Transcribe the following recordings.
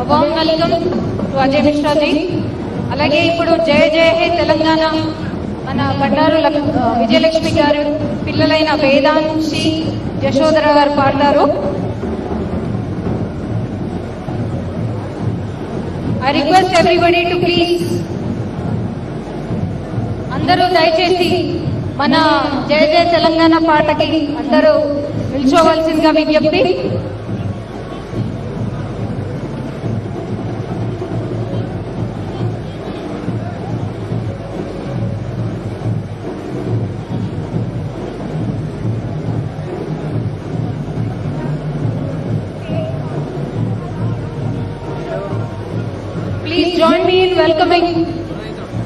warm welcome to Ajay Mishra ji. అలాగే ఇప్పుడు జయ జయ హే తెలంగాణ మన బండారు విజయలక్ష్మి గారు పిల్లలైన వేదాంశి యశోధర గారు పాడతారు. I request everybody to please అందరూ దయచేసి మన జయ జయ తెలంగాణ పాటకి అందరూ నిల్చోవలసిందిగా విజ్ఞప్తి. Please join me in welcoming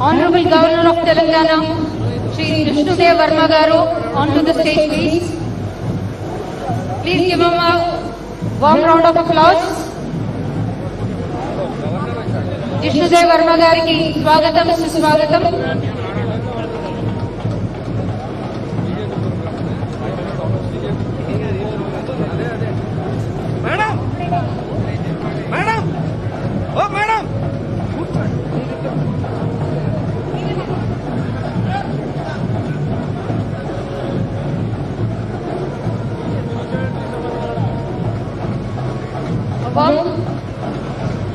Honorable Governor of Telangana, Shri Vishnudev Verma Garu, onto the stage, please. Please give him a warm round of applause. Vishnudev Verma Gariki swagatam suswagatam. Madam, madam, oh madam.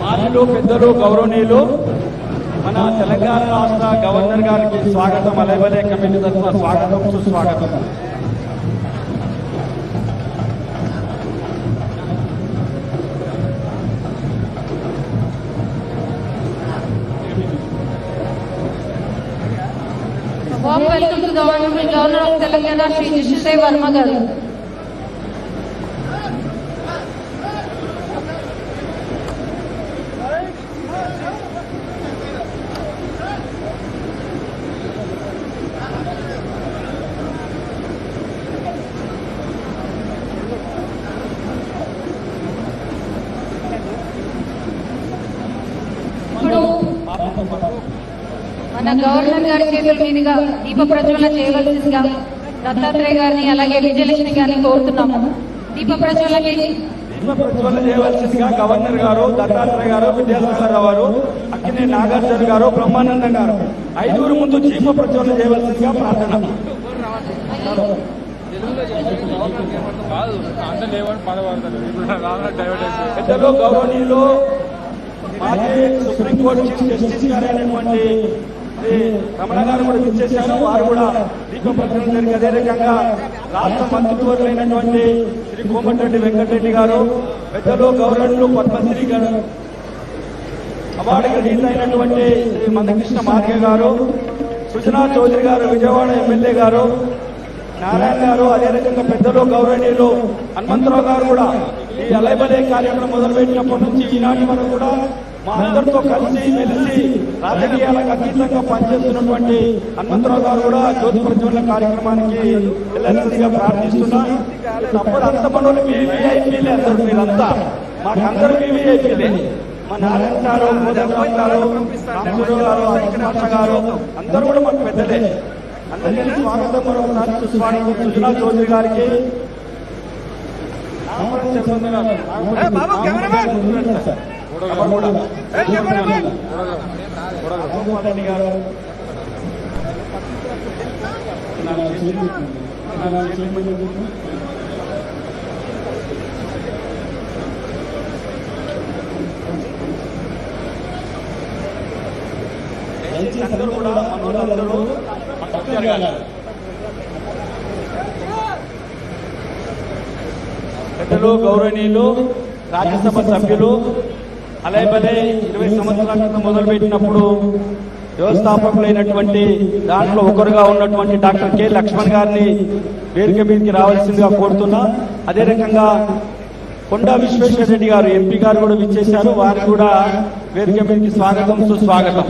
మాజీలు పెద్దలు గౌరవనీయులు మన తెలంగాణ రాష్ట్ర governor గారికి స్వాగతం. అలైవలే committee తరఫున స్వాగతం సుస్వాగతం. Warm welcome to the Honorable Governor of Telangana, Shri Vishnudev Verma Garu. మన గవర్నర్ గారి చేతుల మీదుగా దీప ప్రజ్వలన చేయవలసిందిగా దత్తాత్రేయ గారిని అలాగే విజయలక్ష్మి గారిని కోరుతున్నాము. దీప ప్రజ్వలన చేయవలసిందిగా గవర్నర్ గారు, దత్తాత్రేయ గారు, విద్యాసాగర్ గారు, అక్కినే నాగార్జున గారు, బ్రహ్మానందం గారు ఐదుగురు ముందు దీప ప్రజ్వలన చేయవలసిందిగా ప్రార్థన. పెద్దలు గౌరవనీయులు మాజీ సుప్రీంకోర్టు చీఫ్ జస్టిస్ గారైనటువంటి రమణ గారు కూడా విచ్చేశారు. వారు కూడా దీప ప్రజ్వలన జరిగి అదే రకంగా రాష్ట్ర మంత్రివర్యులైనటువంటి శ్రీ కోమటిరెడ్డి వెంకటరెడ్డి గారు, పెద్దలు గౌరవనీయులు పద్మశ్రీ గారు అవార్డు గ్రహీత అయినటువంటి శ్రీ మందకృష్ణ మార్గే గారు, సుజనా చౌదరి గారు, విజయవాడ ఎమ్మెల్యే గారు, నారాయణ గారు, అదే రకంగా పెద్దలు గౌరవనీయులు హనుమంతరావు గారు కూడా ఈ అలైబలే కార్యక్రమం మొదలుపెట్టినప్పటి నుంచి ఈనాటి వరకు కూడా మా అందరితో కలిసి మెలిసి రాజకీయాలకు అతీతంగా పనిచేస్తున్నటువంటి హనుమంతరావు గారు కూడా జ్యోతి ప్రజ్వలన కార్యక్రమానికి వెళ్ళాల్సిందిగా ప్రార్థిస్తున్నా. తప్పదు, అంత పనులు విఐపీలే అందరూ, మీరంతా మాకందరూ విఐపీలే. మా నారాయణ గారు, మోదీ గారు, రామచంద్ర గారు, అశ్వనాథ గారు అందరూ కూడా మాకు పెద్దలే. అందరికీ స్వాగతం. మరొకసారి సుస్వాగతం సుజనా చౌదరి గారికి. అందరూ కూడా మనోళ్ళందరూ పెద్దలు గౌరవనీయులు రాజ్యసభ సభ్యులు అలైబలే 20 సంవత్సరాల క్రితం మొదలుపెట్టినప్పుడు వ్యవస్థాపకులైనటువంటి దాంట్లో ఒకరుగా ఉన్నటువంటి డాక్టర్ కె లక్ష్మణ్ గారిని వేదిక మీదకి రావాల్సిందిగా కోరుతున్నా. అదే రకంగా కొండా విశ్వేశ్వర రెడ్డి గారు ఎంపీ గారు కూడా విచ్చేశారు. వారికి కూడా వేదిక మీదకి స్వాగతం సుస్వాగతం.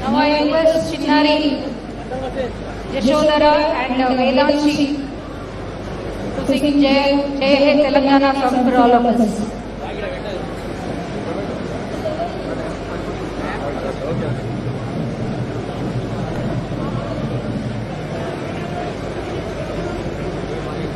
Now I request Chinnari, Yashodhara and Vedanshi sing Jai Jai Hai Telangana song for all of us. Okay.